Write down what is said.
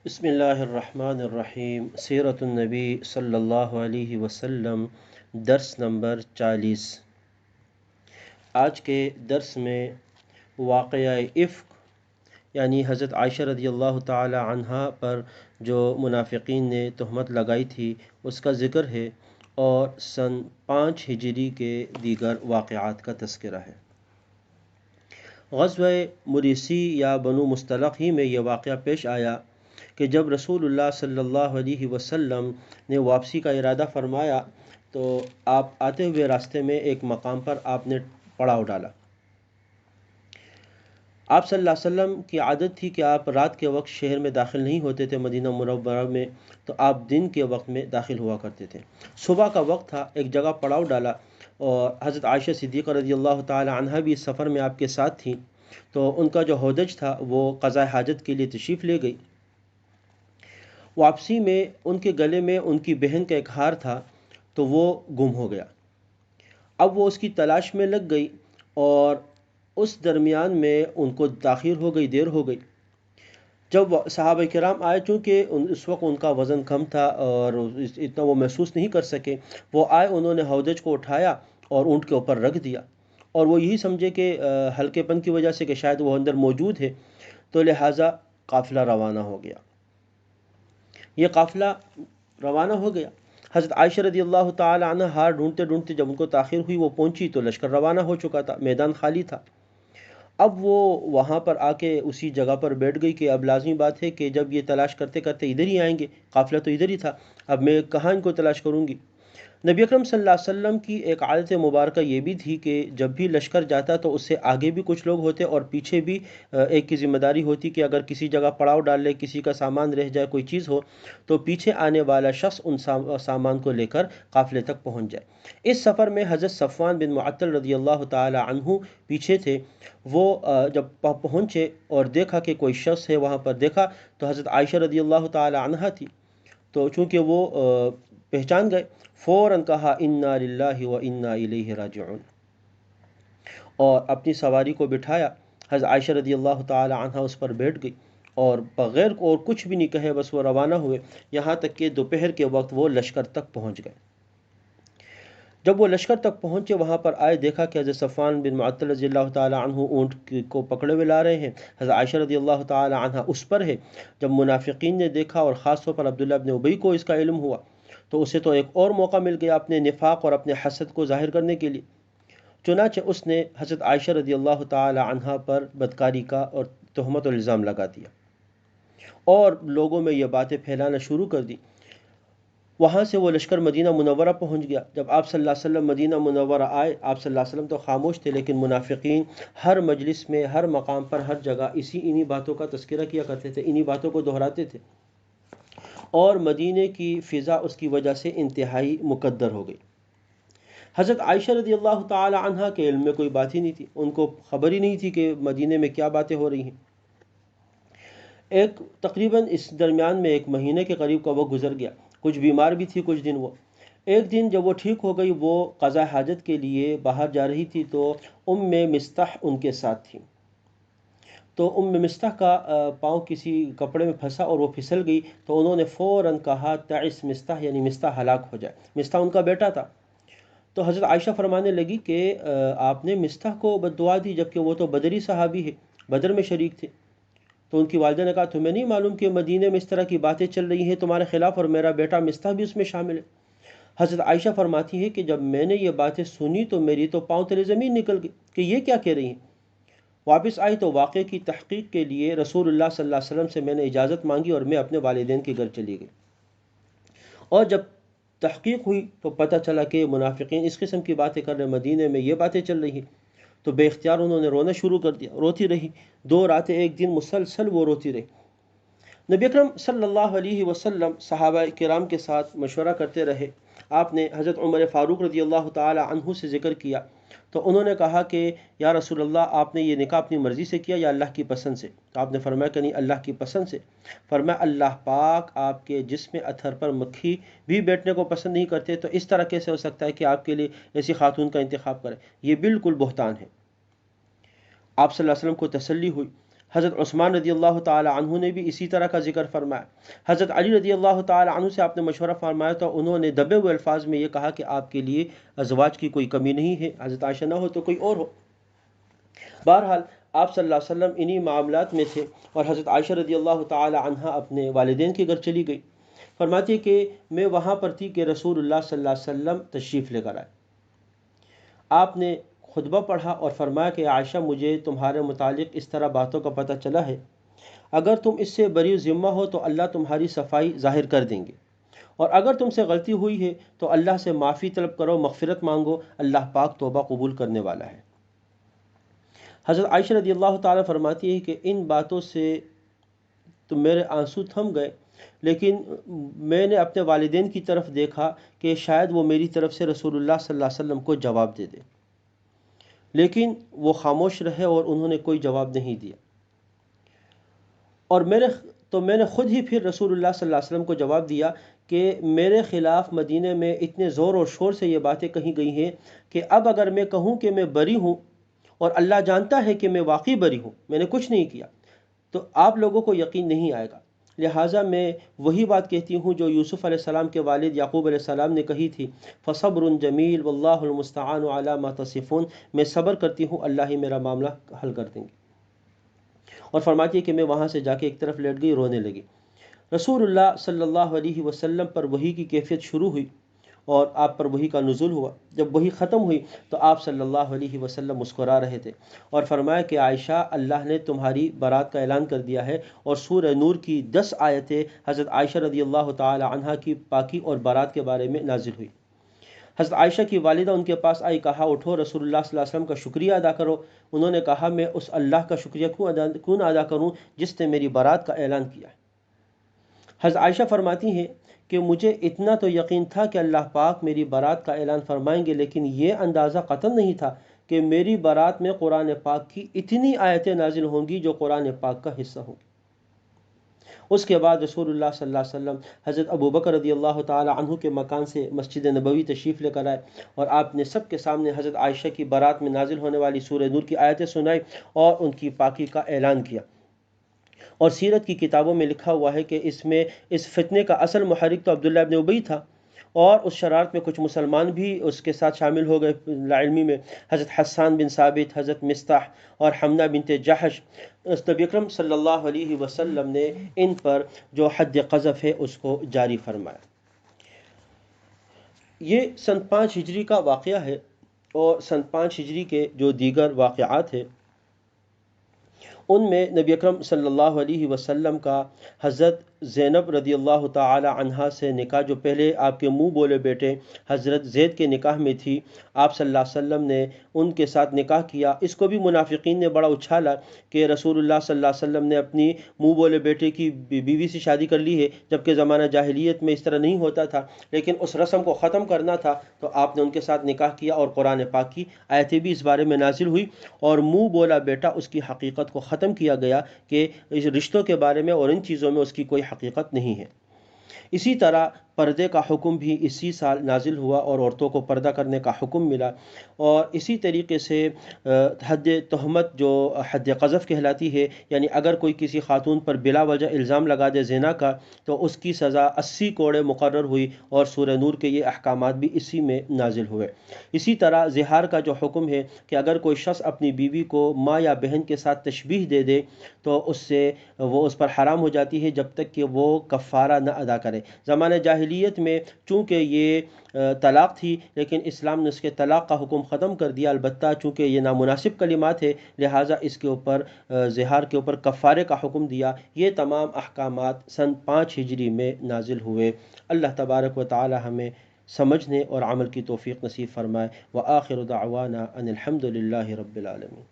بسم اللہ الرحمن الرحیم، سیرت النبی صلی اللہ علیہ وسلم، درس نمبر 40۔ آج کے درس میں واقعہ افک یعنی حضرت عائشہ رضی اللہ تعالی عنہا پر جو منافقین نے تہمت لگائی تھی اس کا ذکر ہے، اور سن 5 ہجری کے دیگر واقعات کا تذکرہ ہے۔ غزوہ مریسی یا بنو مصطلق ہی میں یہ واقعہ پیش آیا کہ جب رسول اللہ صلی اللہ علیہ وسلم نے واپسی کا ارادہ فرمایا تو آپ آتے ہوئے راستے میں ایک مقام پر آپ نے پڑاؤ ڈالا۔ آپ صلی اللہ علیہ وسلم کی عادت تھی کہ آپ رات کے وقت شہر میں داخل نہیں ہوتے تھے مدینہ منورہ میں، تو آپ دن کے وقت میں داخل ہوا کرتے تھے۔ صبح کا وقت تھا، ایک جگہ پڑاؤ ڈالا، اور حضرت عائشہ صدیقہ رضی اللہ تعالی عنہا بھی اس سفر میں آپ کے ساتھ تھیں، تو ان کا جو ہودج تھا وہ قضاء حاجت کے لیے تشریف لے گئی۔ واپسی میں ان کے گلے میں ان کی بہن کا ایک ہار تھا، تو وہ گم ہو گیا۔ اب وہ اس کی تلاش میں لگ گئی، اور اس درمیان میں ان کو تاخیر ہو گئی، دیر ہو گئی۔ جب صحابہ کرام آئے، چونکہ اس وقت ان کا وزن کم تھا اور اتنا وہ محسوس نہیں کر سکے، وہ آئے، انہوں نے ہودج کو اٹھایا اور اونٹ کے اوپر رکھ دیا، اور وہ یہی سمجھے کہ ہلکے پن کی وجہ سے کہ شاید وہ اندر موجود ہے، تو لہٰذا قافلہ روانہ ہو گیا۔ یہ قافلہ روانہ ہو گیا۔ حضرت عائشہ رضی اللہ تعالی عنہ ہار ڈھونڈتے ڈھونڈتے جب ان کو تاخیر ہوئی، وہ پہنچی تو لشکر روانہ ہو چکا تھا، میدان خالی تھا۔ اب وہ وہاں پر آ کے اسی جگہ پر بیٹھ گئی کہ اب لازمی بات ہے کہ جب یہ تلاش کرتے کرتے ادھر ہی آئیں گے، قافلہ تو ادھر ہی تھا، اب میں کہاں ان کو تلاش کروں گی۔ نبی اکرم صلی اللہ علیہ وسلم کی ایک عادت مبارکہ یہ بھی تھی کہ جب بھی لشکر جاتا تو اس سے آگے بھی کچھ لوگ ہوتے اور پیچھے بھی ایک کی ذمہ داری ہوتی کہ اگر کسی جگہ پڑاؤ ڈال لے، کسی کا سامان رہ جائے، کوئی چیز ہو، تو پیچھے آنے والا شخص ان سامان کو لے کر قافلے تک پہنچ جائے۔ اس سفر میں حضرت صفوان بن معطل رضی اللہ تعالی عنہ پیچھے تھے۔ وہ جب پہنچے اور دیکھا کہ کوئی شخص ہے وہاں پر، دیکھا تو حضرت عائشہ رضی اللہ تعالی عنہا تھی، تو چونکہ وہ پہچان گئے، فوراً کہا انا للہ و انا الیہ راجعون، اور اپنی سواری کو بٹھایا۔ حضرت عائشہ رضی اللہ تعالی عنہ اس پر بیٹھ گئی، اور بغیر اور کچھ بھی نہیں کہے بس وہ روانہ ہوئے، یہاں تک کہ دوپہر کے وقت وہ لشکر تک پہنچ گئے۔ جب وہ لشکر تک پہنچے، وہاں پر آئے، دیکھا کہ حضرت صفوان بن معطل رضی اللہ تعالی عنہ اونٹ کو پکڑے ہوئے لا رہے ہیں، حضرت عائشہ رضی اللہ تعالی عنہ اس پر ہے۔ جب منافقین نے دیکھا، اور خاص طور پر عبداللہ بن ابی کو اس کا علم ہوا، تو اسے تو ایک اور موقع مل گیا اپنے نفاق اور اپنے حسد کو ظاہر کرنے کے لیے۔ چنانچہ اس نے حضرت عائشہ رضی اللہ تعالی عنہ پر بدکاری کا اور تہمت اور الزام لگا دیا، اور لوگوں میں یہ باتیں پھیلانا شروع کر دی۔ وہاں سے وہ لشکر مدینہ منورہ پہنچ گیا۔ جب آپ صلی اللہ علیہ وسلم مدینہ منورہ آئے، آپ صلی اللہ علیہ وسلم تو خاموش تھے، لیکن منافقین ہر مجلس میں، ہر مقام پر، ہر جگہ انہی باتوں کا تذکرہ کیا کرتے تھے، انہی باتوں کو دہراتے تھے، اور مدینے کی فضا اس کی وجہ سے انتہائی مکدر ہو گئی۔ حضرت عائشہ رضی اللہ تعالی عنہا کے علم میں کوئی بات ہی نہیں تھی، ان کو خبر ہی نہیں تھی کہ مدینے میں کیا باتیں ہو رہی ہیں۔ تقریباً اس درمیان میں ایک مہینے کے قریب کا وقت گزر گیا، کچھ بیمار بھی تھی کچھ دن وہ۔ ایک دن جب وہ ٹھیک ہو گئی، وہ قضاء حاجت کے لیے باہر جا رہی تھی، تو مستح ان کے ساتھ تھی۔ تو مستح کا پاؤں کسی کپڑے میں پھنسا اور وہ پھسل گئی، تو انہوں نے فوراً کہا تعس مستح، یعنی مستح ہلاک ہو جائے۔ مستح ان کا بیٹا تھا۔ تو حضرت عائشہ فرمانے لگی کہ آپ نے مستح کو بد دعا دی، جبکہ وہ تو بدری صحابی ہے، بدر میں شریک تھے۔ تو ان کی والدہ نے کہا تمہیں نہیں معلوم کہ مدینے میں اس طرح کی باتیں چل رہی ہیں تمہارے خلاف، اور میرا بیٹا مستح بھی اس میں شامل ہے۔ حضرت عائشہ فرماتی ہے کہ جب میں نے یہ باتیں سنی تو میری تو پاؤں تلے زمین نکل گئی کہ یہ کیا کہہ رہی ہیں۔ واپس آئی تو واقعے کی تحقیق کے لیے رسول اللہ صلی اللہ علیہ وسلم سے میں نے اجازت مانگی، اور میں اپنے والدین کے گھر چلی گئی، اور جب تحقیق ہوئی تو پتہ چلا کہ منافقین اس قسم کی باتیں کر رہے، مدینے میں یہ باتیں چل رہی ہیں۔ تو بے اختیار انہوں نے رونا شروع کر دیا، روتی رہی 2 راتیں، ایک دن مسلسل وہ روتی رہی۔ نبی اکرم صلی اللہ علیہ وسلم صحابہ کرام کے ساتھ مشورہ کرتے رہے۔ آپ نے حضرت عمر فاروق رضی اللہ تعالی عنہ سے ذکر کیا، تو انہوں نے کہا کہ یا رسول اللہ، آپ نے یہ نکاح اپنی مرضی سے کیا یا اللہ کی پسند سے؟ تو آپ نے فرمایا کہ نہیں، اللہ کی پسند سے۔ فرمایا اللہ پاک آپ کے جسم اتھر پر مکھی بھی بیٹھنے کو پسند نہیں کرتے، تو اس طرح کیسے ہو سکتا ہے کہ آپ کے لیے ایسی خاتون کا انتخاب کریں؟ یہ بالکل بہتان ہے۔ آپ صلی اللہ علیہ وسلم کو تسلی ہوئی۔ حضرت عثمان رضی اللہ تعالی عنہ نے بھی اسی طرح کا ذکر فرمایا۔ حضرت علی رضی اللہ تعالی عنہ سے آپ نے مشورہ فرمایا تو انہوں نے دبے ہوئے الفاظ میں یہ کہا کہ آپ کے لیے ازواج کی کوئی کمی نہیں ہے، حضرت عائشہ نہ ہو تو کوئی اور ہو۔ بہرحال آپ صلی اللہ علیہ وسلم انہی معاملات میں تھے، اور حضرت عائشہ رضی اللہ تعالی عنہ اپنے والدین کے گھر چلی گئی۔ فرماتی ہے کہ میں وہاں پر تھی کہ رسول اللہ صلی اللہ علیہ وسلم تشریف لے کر آئے۔ آپ نے خطبہ پڑھا اور فرمایا کہ عائشہ، مجھے تمہارے متعلق اس طرح باتوں کا پتہ چلا ہے، اگر تم اس سے بری ذمہ ہو تو اللہ تمہاری صفائی ظاہر کر دیں گے، اور اگر تم سے غلطی ہوئی ہے تو اللہ سے معافی طلب کرو، مغفرت مانگو، اللہ پاک توبہ قبول کرنے والا ہے۔ حضرت عائشہ رضی اللہ تعالیٰ فرماتی ہے کہ ان باتوں سے تو میرے آنسو تھم گئے، لیکن میں نے اپنے والدین کی طرف دیکھا کہ شاید وہ میری طرف سے رسول اللہ صلی اللہ علیہ وسلم کو جواب دے دے، لیکن وہ خاموش رہے اور انہوں نے کوئی جواب نہیں دیا، اور میں نے خود ہی پھر رسول اللہ صلی اللہ علیہ وسلم کو جواب دیا کہ میرے خلاف مدینے میں اتنے زور اور شور سے یہ باتیں کہی گئی ہیں کہ اب اگر میں کہوں کہ میں بری ہوں، اور اللہ جانتا ہے کہ میں واقعی بری ہوں، میں نے کچھ نہیں کیا، تو آپ لوگوں کو یقین نہیں آئے گا۔ لہٰذا میں وہی بات کہتی ہوں جو یوسف علیہ السلام کے والد یعقوب علیہ السلام نے کہی تھی، فصبر جمیل واللہ المستعان علی ما تصفون، میں صبر کرتی ہوں، اللہ ہی میرا معاملہ حل کر دیں گے۔ اور فرماتی ہے کہ میں وہاں سے جا کے ایک طرف لیٹ گئی، رونے لگی۔ رسول اللہ صلی اللہ علیہ وسلم پر وحی کی کیفیت شروع ہوئی اور آپ پر وحی کا نزول ہوا۔ جب وحی ختم ہوئی تو آپ صلی اللہ علیہ وسلم مسکرا رہے تھے اور فرمایا کہ عائشہ، اللہ نے تمہاری برات کا اعلان کر دیا ہے، اور سورہ نور کی 10 آیتیں حضرت عائشہ رضی اللہ تعالی عنہا کی پاکی اور برات کے بارے میں نازل ہوئی۔ حضرت عائشہ کی والدہ ان کے پاس آئی، کہا اٹھو رسول اللہ صلی اللہ علیہ وسلم کا شکریہ ادا کرو۔ انہوں نے کہا میں اس اللہ کا شکریہ کیوں ادا کروں جس نے میری برات کا اعلان کیا ہے۔ حضرت عائشہ فرماتی ہیں کہ مجھے اتنا تو یقین تھا کہ اللہ پاک میری برات کا اعلان فرمائیں گے، لیکن یہ اندازہ قطعاً نہیں تھا کہ میری برات میں قرآن پاک کی اتنی آیتیں نازل ہوں گی جو قرآن پاک کا حصہ ہوں گی۔ اس کے بعد رسول اللہ صلی اللہ علیہ وسلم حضرت ابوبکر رضی اللہ تعالی عنہ کے مکان سے مسجد نبوی تشریف لے کر آئے، اور آپ نے سب کے سامنے حضرت عائشہ کی برات میں نازل ہونے والی سورہ نور کی آیتیں سنائی اور ان کی پاکی کا اعلان کیا۔ اور سیرت کی کتابوں میں لکھا ہوا ہے کہ اس فتنے کا اصل محرک تو عبداللہ ابن ابی تھا، اور اس شرارت میں کچھ مسلمان بھی اس کے ساتھ شامل ہو گئے لاعلمی میں، حضرت حسان بن ثابت، حضرت مستح اور حمنہ بنت جحش۔ نبی اکرم صلی اللہ علیہ وسلم نے ان پر جو حد قذف ہے اس کو جاری فرمایا۔ یہ سن 5 ہجری کا واقعہ ہے، اور سن 5 ہجری کے جو دیگر واقعات ہیں ان میں نبی اکرم صلی اللہ علیہ وسلم کا حضرت زینب رضی اللہ تعالی عنہا سے نکاح، جو پہلے آپ کے منہ بولے بیٹے حضرت زید کے نکاح میں تھی، آپ صلی اللہ علیہ وسلم نے ان کے ساتھ نکاح کیا۔ اس کو بھی منافقین نے بڑا اچھالا کہ رسول اللہ صلی اللہ علیہ وسلم نے اپنی منہ بولے بیٹے کی بیوی سے شادی کر لی ہے، جبکہ زمانہ جاہلیت میں اس طرح نہیں ہوتا تھا، لیکن اس رسم کو ختم کرنا تھا تو آپ نے ان کے ساتھ نکاح کیا، اور قرآن پاک کی آیتیں بھی اس بارے میں نازل ہوئی، اور منہ بولا بیٹا اس کی حقیقت کو ختم کیا گیا کہ اس رشتوں کے بارے میں اور ان چیزوں میں اس کی کوئی حقیقت نہیں ہے۔ اسی طرح پردے کا حکم بھی اسی سال نازل ہوا اور عورتوں کو پردہ کرنے کا حکم ملا، اور اسی طریقے سے حد تہمت جو حد قذف کہلاتی ہے، یعنی اگر کوئی کسی خاتون پر بلا وجہ الزام لگا دے زنا کا تو اس کی سزا 80 کوڑے مقرر ہوئی، اور سورہ نور کے یہ احکامات بھی اسی میں نازل ہوئے۔ اسی طرح زہار کا جو حکم ہے کہ اگر کوئی شخص اپنی بیوی کو ماں یا بہن کے ساتھ تشبیہ دے دے تو وہ اس پر حرام ہو جاتی ہے جب تک کہ وہ کفارہ نہ ادا کرے۔ زمانہ جاہلیت میں چونکہ یہ طلاق تھی، لیکن اسلام نے اس کے طلاق کا حکم ختم کر دیا، البتہ چونکہ یہ نامناسب کلمات ہے لہٰذا اس کے اوپر زہار کے اوپر کفارے کا حکم دیا۔ یہ تمام احکامات سن 5 ہجری میں نازل ہوئے۔ اللہ تبارک و تعالی ہمیں سمجھنے اور عمل کی توفیق نصیب فرمائے۔ وآخر دعوانا ان الحمد للہ رب العالمین۔